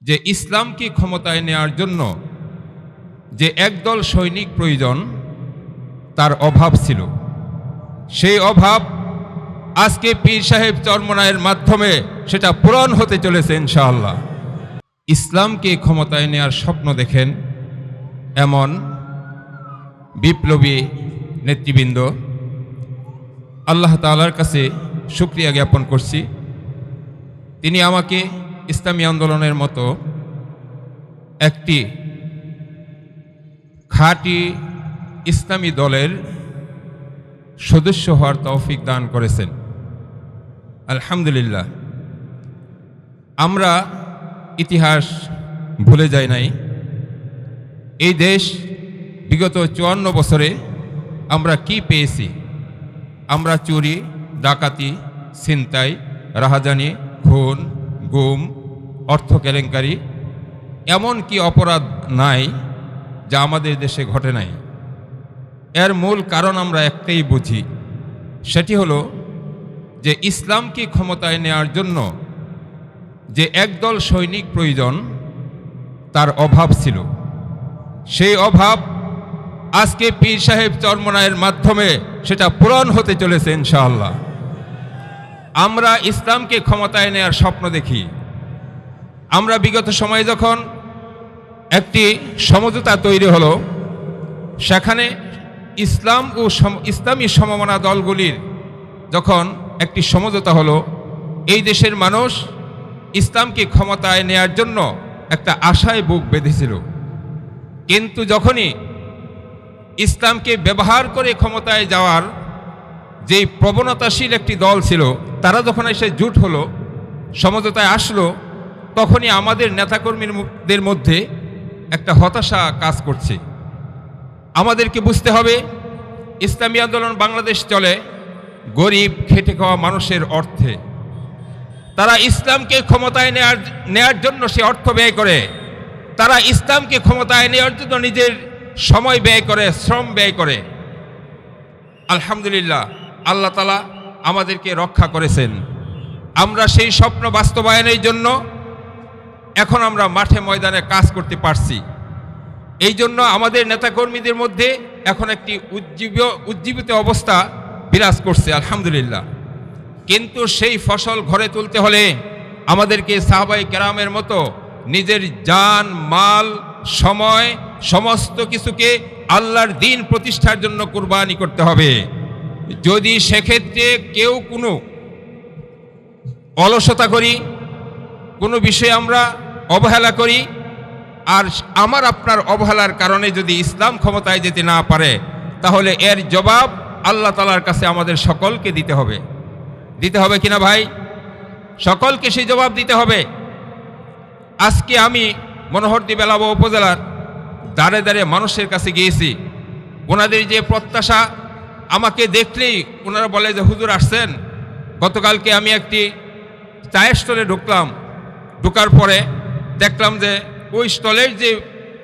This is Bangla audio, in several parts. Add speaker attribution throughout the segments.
Speaker 1: যে ইসলামকে ক্ষমতায় নেওয়ার জন্য যে একদল সৈনিক প্রয়োজন তার অভাব ছিল। সেই অভাব আজকে পীর সাহেব চরমনায়ের মাধ্যমে সেটা পূরণ হতে চলেছে ইনশাআল্লাহ। ইসলামকে ক্ষমতায় নেওয়ার স্বপ্ন দেখেন এমন বিপ্লবী নেতৃবৃন্দ, আল্লাহ তাআলার কাছে শুকরিয়া জ্ঞাপন করছি। তিনি আমাকে ইসলামী আন্দোলনের মতো একটি খাঁটি ইসলামী দলের সদস্য হওয়ার তৌফিক দান করেছেন। আলহামদুলিল্লাহ। আমরা ইতিহাস ভুলে যাই নাই। এই দেশ বিগত 54 বছরে আমরা কি পেয়েছি? আমরা চুরি, ডাকাতি, ছিনতাই, রাহাজানি, খুন, গুম, অর্থ কেলেঙ্কারি, এমন কি অপরাধ নাই যা আমাদের দেশে ঘটে নাই? এর মূল কারণ আমরা একটাই বুঝি, সেটি হলো যে ইসলামকে ক্ষমতায় নেওয়ার জন্য যে একদল সৈনিক প্রয়োজন তার অভাব ছিল। সেই অভাব আজকে পীর সাহেব চরমনায়ের মাধ্যমে সেটা পূরণ হতে চলেছে ইনশাআল্লাহ। আমরা ইসলামকে ক্ষমতায় নেওয়ার স্বপ্ন দেখি। আমরা বিগত সময়ে যখন একটি সমঝোতা তৈরি হলো, সেখানে ইসলাম ও ইসলামী সমমনা দলগুলির যখন একটি সমঝোতা হলো, এই দেশের মানুষ ইসলামকে ক্ষমতায় নেয়ার জন্য একটা আশায় বুক বেঁধেছিল। কিন্তু যখনই ইসলামকে ব্যবহার করে ক্ষমতায় যাওয়ার যে প্রবণতাশীল একটি দল ছিল, তারা যখন এসে জুট হলো, সমঝোতায় আসলো, তখনই আমাদের নেতাকর্মীদের মধ্যে একটা হতাশা কাজ করছে। আমাদেরকে বুঝতে হবে, ইসলামী আন্দোলন বাংলাদেশ চলে গরিব খেটে খাওয়া মানুষের অর্থে। তারা ইসলামকে ক্ষমতায় নেয়ার জন্য সে অর্থ ব্যয় করে, তারা ইসলামকে ক্ষমতায় নেওয়ার জন্য নিজের সময় ব্যয় করে, শ্রম ব্যয় করে। আলহামদুলিল্লাহ, আল্লাহ তাআলা আমাদেরকে রক্ষা করেছেন। আমরা সেই স্বপ্ন বাস্তবায়নের জন্য এখন আমরা মাঠে ময়দানে কাজ করতে পারছি। এই জন্য আমাদের নেতাকর্মীদের মধ্যে এখন একটি উজ্জীবিত অবস্থা বিরাজ করছে, আলহামদুলিল্লাহ। কিন্তু সেই ফসল ঘরে তুলতে হলে আমাদেরকে সাহাবায়ে কেরামের মতো নিজের জান, মাল, সময় সমস্ত কিছুকে আল্লাহর দ্বীন প্রতিষ্ঠার জন্য কুরবানি করতে হবে। যদি সেক্ষেত্রে কেউ কোনো অলসতা করি, কোনো বিষয়ে আমরা অবহেলা করি, আর আমার আপনার অবহেলার কারণে যদি ইসলাম ক্ষমতায় যেতে না পারে, তাহলে এর জবাব আল্লাহ তাআলার কাছে আমাদের সকলকে দিতে হবে। দিতে হবে কিনা ভাই? সকলকে সেই জবাব দিতে হবে। আজকে আমি মনোহরদী বেলাব উপজেলার দাঁড়ে দাঁড়ে মানুষের কাছে গিয়েছি। ওনাদের যে প্রত্যাশা, আমাকে দেখলেই ওনারা বলে যে হুজুর আসছেন। গতকালকে আমি একটি চায়ের স্টলে ঢুকলাম। ঢোকার পরে দেখলাম যে ওই স্টলের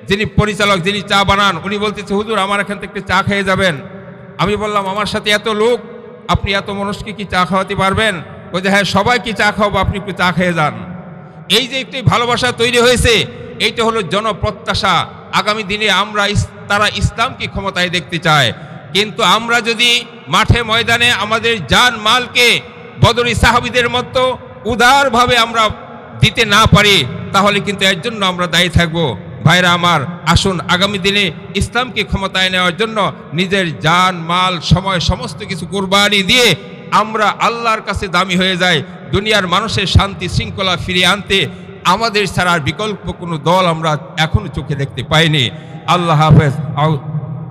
Speaker 1: যিনি পরিচালক, যিনি চা বানান, উনি বলতেছে হুজুর আমার এখান থেকে চা খেয়ে যাবেন। আমি বললাম আমার সাথে এত লোক, আপনি এত মানুষকে কি চা খাওয়াতে পারবেন? ওই যে হ্যাঁ, সবাইকে চা খাওয়াবো, আপনি একটু চা খেয়ে যান। এই যে একটি ভালোবাসা তৈরি হয়েছে, এইটা হলো জনপ্রত্যাশা। আগামী দিনে তারা ইসলামকে ক্ষমতায় দেখতে চায়। কিন্তু আমরা যদি মাঠে ময়দানে আমাদের জান মালকে বদরি সাহাবীদের মতো উদারভাবে আমরা দিতে না পারি, তাহলে কিন্তু এর জন্য আমরা দায়ী থাকব। ভাইরা আমার, আসুন আগামী দিনে ইসলামকে ক্ষমতায় নেওয়ার জন্য নিজের জান, মাল, সময় সমস্ত কিছু কুরবানি দিয়ে আমরা আল্লাহর কাছে দামি হয়ে যাই। দুনিয়ার মানুষের শান্তি শৃঙ্খলা ফিরিয়ে আনতে আমাদের ছাড়া আর বিকল্প কোনো দল আমরা এখনো চোখে দেখতে পাইনি। আল্লাহ হাফেজ।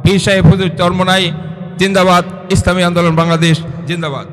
Speaker 1: পীর সাহেব হুজুর চরমনাই জিন্দাবাদ। ইসলামী আন্দোলন বাংলাদেশ জিন্দাবাদ।